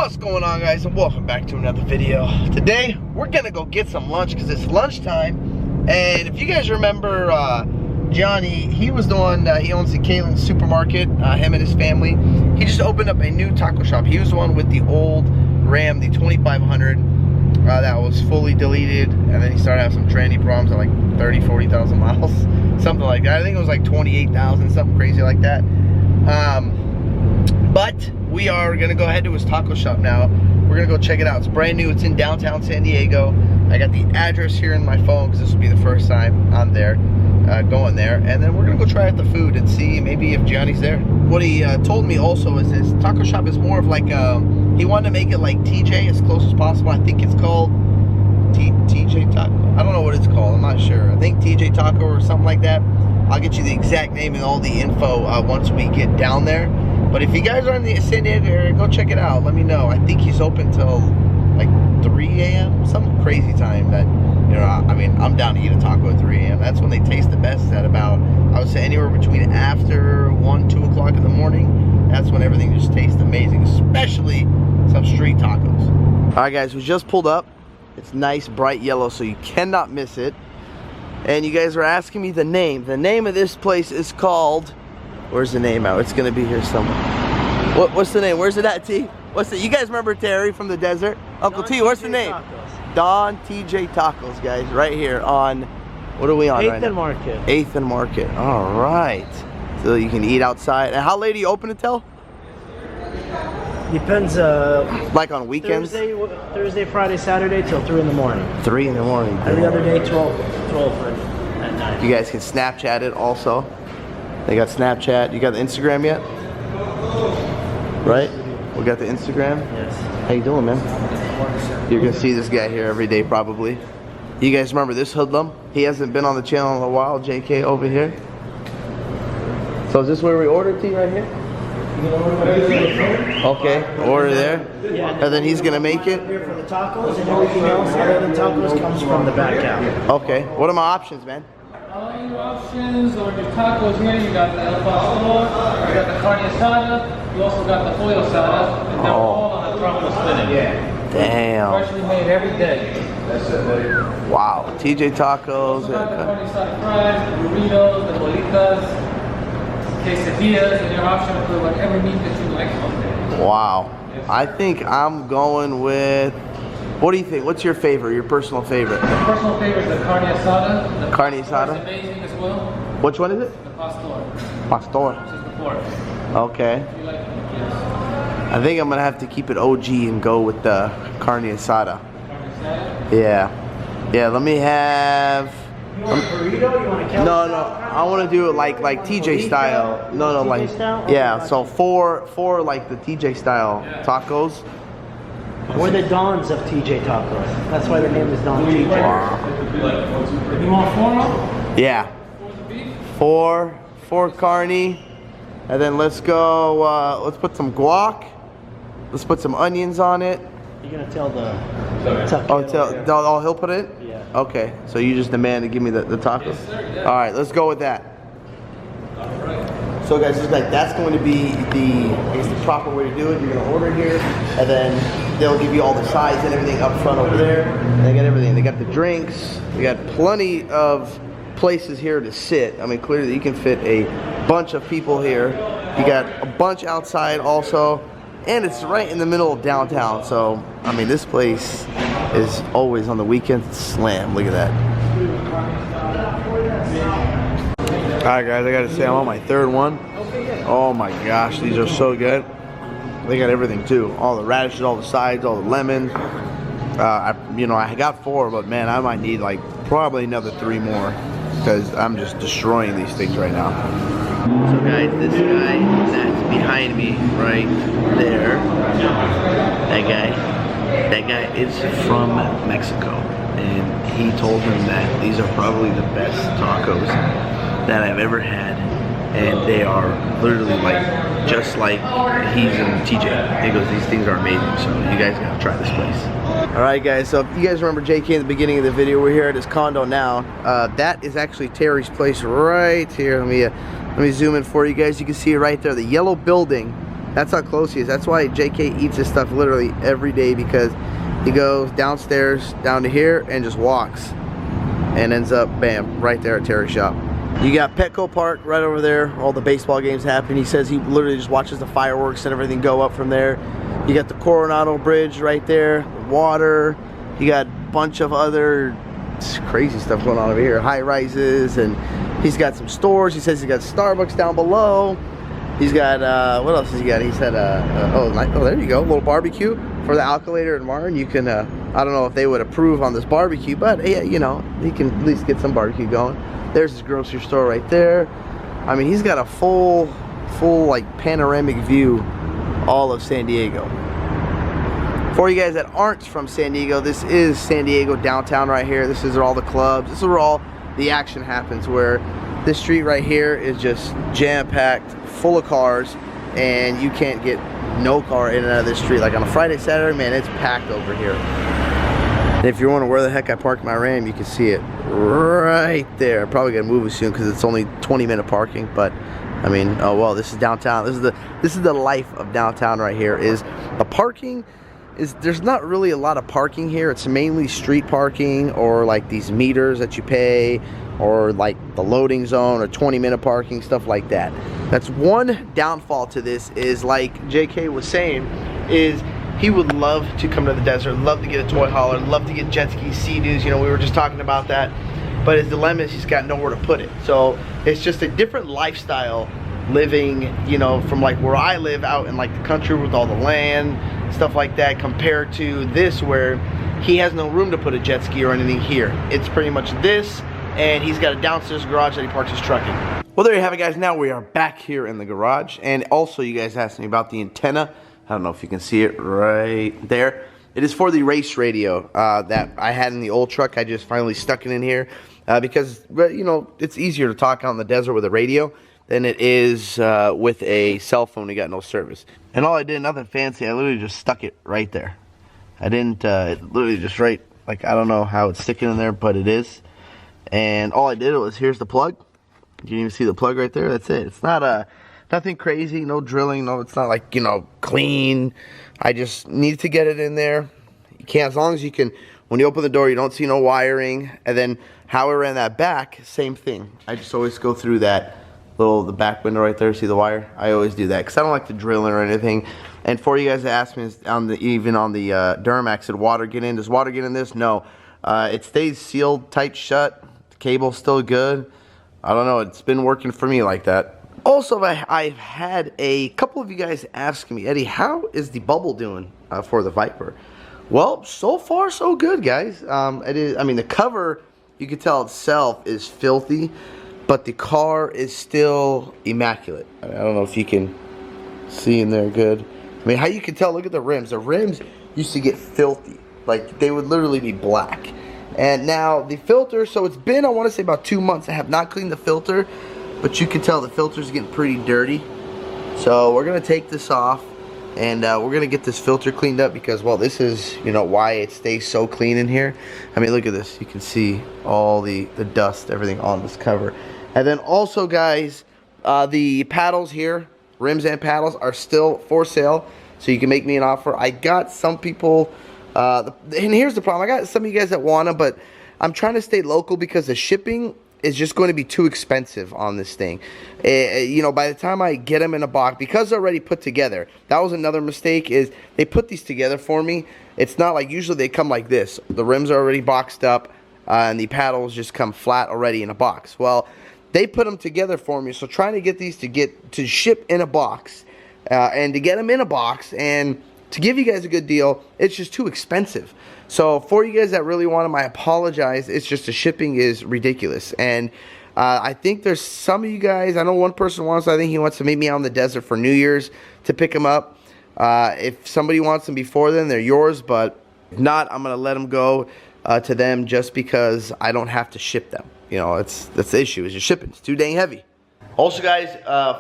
What's going on, guys, and welcome back to another video. Today we're gonna go get some lunch because it's lunchtime. And if you guys remember Johnny, he was the one, he owns the Kalen supermarket, him and his family. He just opened up a new taco shop. He was the one with the old Ram, the 2500, that was fully deleted, and then he started having some tranny problems at like 40,000 miles, something like that. I think it was like 28,000, something crazy like that. But we are gonna go ahead to his taco shop now. We're gonna go check it out. It's brand new. It's in downtown San Diego. I got the address here in my phone because this will be the first time I'm there, going there. And then we're gonna go try out the food and see maybe if Johnny's there. What he told me also is his taco shop is more of like, he wanted to make it like TJ as close as possible. I think it's called TJ Taco. I don't know what it's called. I'm not sure. I think TJ Taco or something like that. I'll get you the exact name and all the info once we get down there. But if you guys are in the San Diego area, go check it out. Let me know. I think he's open till like 3 a.m. Some crazy time that, you know, I mean, I'm down to eat a taco at 3 a.m. That's when they taste the best at about, I would say anywhere between after 1, 2 o'clock in the morning. That's when everything just tastes amazing, especially some street tacos. All right, guys, we just pulled up. It's nice, bright yellow, so you cannot miss it. And you guys are asking me the name. The name of this place is called, where's the name out? It's gonna be here somewhere. What's the name? Where's it at, T? What's it? You guys remember Terry from the desert? Uncle T, what's the name? Tacos. Don TJ Tacos, guys, right here on, what are we on right now? 8th and Market. 8th and Market, all right. So you can eat outside. And how late do you open until? Depends, like on weekends? Thursday, Friday, Saturday till 3 in the morning. 3 in the morning. Every other day, 12 at night. You guys can Snapchat it also. They got Snapchat. You got the Instagram yet? Right? We got the Instagram? Yes. How you doing, man? You're gonna see this guy here every day probably. You guys remember this hoodlum? He hasn't been on the channel in a while, JK over here. So is this where we ordered, T, right here? Okay, order there. Yeah, and then he's gonna make it? Here for the tacos, and everything else other than tacos comes from the back out. Okay, what are my options, man? All your options or your tacos here, you got the El Pastor, you got the carne asada, you also got the pollo asada, and they're all on a tropical spinach. Yeah. Damn. Freshly made every day. Wow, TJ Tacos. You got the carne asada fries, the burritos, the bolitas, quesadillas, and your option for whatever meat that you like on there. Wow. I think I'm going with, what do you think? What's your favorite, your personal favorite? My personal favorite is the carne asada. The Carne pastor asada? is amazing as well. Which one is it? The pastor, Pastor. which is the pork. Okay. You like it? Yes. I think I'm gonna have to keep it OG and go with the carne asada. Carne asada? Yeah. Yeah, let me have, You want a burrito? You want a no, I want to do it like TJ style. No, like, TJ style? yeah, so four like the TJ style tacos. We're the Dons of TJ Tacos. That's why the name is Don TJ. Wow. You want four? Yeah. Four carne, and then let's go, let's put some guac. Let's put some onions on it. You're gonna tell the Oh, he'll put it? Yeah. Okay, so you just demand to give me the tacos? Yes, sir, yeah. All right, let's go with that. All right. So guys, just like that's going to be the proper way to do it. You're gonna order here, and then they'll give you all the sides and everything up front over there. And they got everything. They got the drinks. They got plenty of places here to sit. I mean, clearly you can fit a bunch of people here. You got a bunch outside also, and it's right in the middle of downtown. So I mean, this place is always on the weekends slam. Look at that. Alright guys, I gotta say I'm on my third one. Oh my gosh, these are so good. They got everything too. All the radishes, all the sides, all the lemons. I got 4, but man, I might need like probably another 3 more because I'm just destroying these things right now. So guys, this guy that's behind me right there, that guy is from Mexico, and he told him that these are probably the best tacos that I've ever had, and they are literally like just like he's in TJ. He goes, these things are amazing, so you guys gotta try this place. All right guys, so if you guys remember JK in the beginning of the video, we're here at his condo now. That is actually Terry's place right here. Let me zoom in for you guys. You can see it right there, the yellow building That's how close he is. That's why JK eats his stuff literally every day, because he goes downstairs, down to here, and just walks. And ends up, bam, right there at Terry's shop. You got Petco Park right over there. All the baseball games happen. He says he literally just watches the fireworks and everything go up from there. You got the Coronado Bridge right there, the water. You got a bunch of other crazy stuff going on over here. High rises, and he's got some stores. He says he's got Starbucks down below. He's got, what else has he got? He's had, oh, there you go, a little barbecue for the Alcalator and Martin. You can, I don't know if they would approve on this barbecue, but yeah, you know, he can at least get some barbecue going. There's his grocery store right there. I mean, he's got a full like panoramic view all of San Diego. For you guys that aren't from San Diego, this is San Diego downtown right here. This is where all the clubs, this is where all the action happens, where this street right here is just jam-packed, full of cars, and you can't get no car in and out of this street. Like on a Friday, Saturday, man, it's packed over here. And if you're wondering where the heck I parked my Ram, you can see it right there. I'm probably gonna move it soon because it's only 20-minute parking, but I mean, oh well, this is downtown. This is the life of downtown right here. Is the parking is there's not really a lot of parking here. It's mainly street parking or like these meters that you pay, or like the loading zone or 20-minute parking, stuff like that. That's one downfall to this, is like JK was saying, is he would love to come to the desert, love to get a toy hauler, love to get jet skis, Sea-Doos, you know, we were just talking about that. But his dilemma is he's got nowhere to put it. So it's just a different lifestyle living, you know, from like where I live out in like the country with all the land, stuff like that, compared to this where he has no room to put a jet ski or anything here. It's pretty much this, and he's got a downstairs garage that he parks his truck in. Well, there you have it, guys. Now we are back here in the garage, and also you guys asked me about the antenna. I don't know if you can see it right there. It is for the race radio that I had in the old truck. I just finally stuck it in here because, you know, it's easier to talk out in the desert with a radio than it is with a cell phone. You got no service. And all I did, nothing fancy, I literally just stuck it right there. I didn't, literally just right, like, I don't know how it's sticking in there, but it is. And all I did was, here's the plug. You can even see the plug right there. That's it. It's not nothing crazy, no drilling, no, it's not like, you know, clean. I just need to get it in there. You can't, as long as you can, when you open the door, you don't see no wiring. And then how I ran that back, same thing. I just always go through that the back window right there, see the wire? I always do that because I don't like to drill in or anything. And for you guys that asked me, even on the Duramax, did water get in? Does water get in this? No. It stays sealed tight shut. The cable's still good. I don't know, it's been working for me like that. Also, I've had a couple of you guys asking me, Eddie, how is the bubble doing for the Viper? Well, so far so good, guys. It is. I mean, the cover, you can tell itself is filthy, but the car is still immaculate. I don't know if you can see in there good. I mean, how you can tell, look at the rims. The rims used to get filthy. Like, they would literally be black. And now the filter, so it's been, I want to say about 2 months. I have not cleaned the filter, but you can tell the filter's getting pretty dirty. So we're going to take this off, and we're going to get this filter cleaned up because, well, this is, you know, why it stays so clean in here. I mean, look at this. You can see all the dust, everything on this cover. And then also, guys, the paddles here, rims and paddles, are still for sale. So you can make me an offer. I got some people, and here's the problem. I got some of you guys that want them, but I'm trying to stay local because the shipping is just going to be too expensive on this thing. You know, by the time I get them in a box, because they're already put together, that was another mistake, is they put these together for me. It's not like, usually they come like this. The rims are already boxed up, and the paddles just come flat already in a box. Well, they put them together for me, so trying to get these to ship in a box, and to get them in a box, and to give you guys a good deal, it's just too expensive. So for you guys that really want them, I apologize. It's just the shipping is ridiculous. And I think there's some of you guys, I know one person wants, I think he wants to meet me out in the desert for New Year's to pick them up. If somebody wants them before then, they're yours, but if not, I'm going to let them go to them just because I don't have to ship them. You know, that's the issue, is your shipping. It's too dang heavy. Also, guys,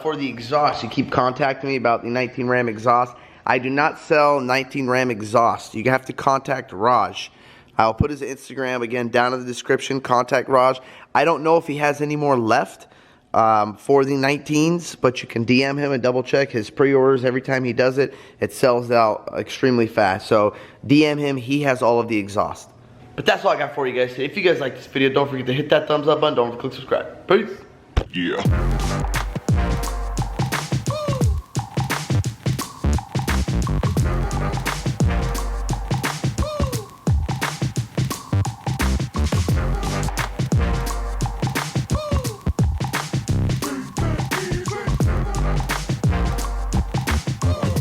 for the exhaust, you keep contacting me about the 19 Ram exhaust. I do not sell 19 Ram exhaust. You have to contact Raj. I'll put his Instagram again down in the description. Contact Raj. I don't know if he has any more left. for the 19s, but you can DM him and double check his pre-orders. Every time he does it, it sells out extremely fast. So DM him. He has all of the exhaust. But that's all I got for you guys. If you guys like this video, don't forget to hit that thumbs up button. Don't forget to click subscribe. Peace. Yeah.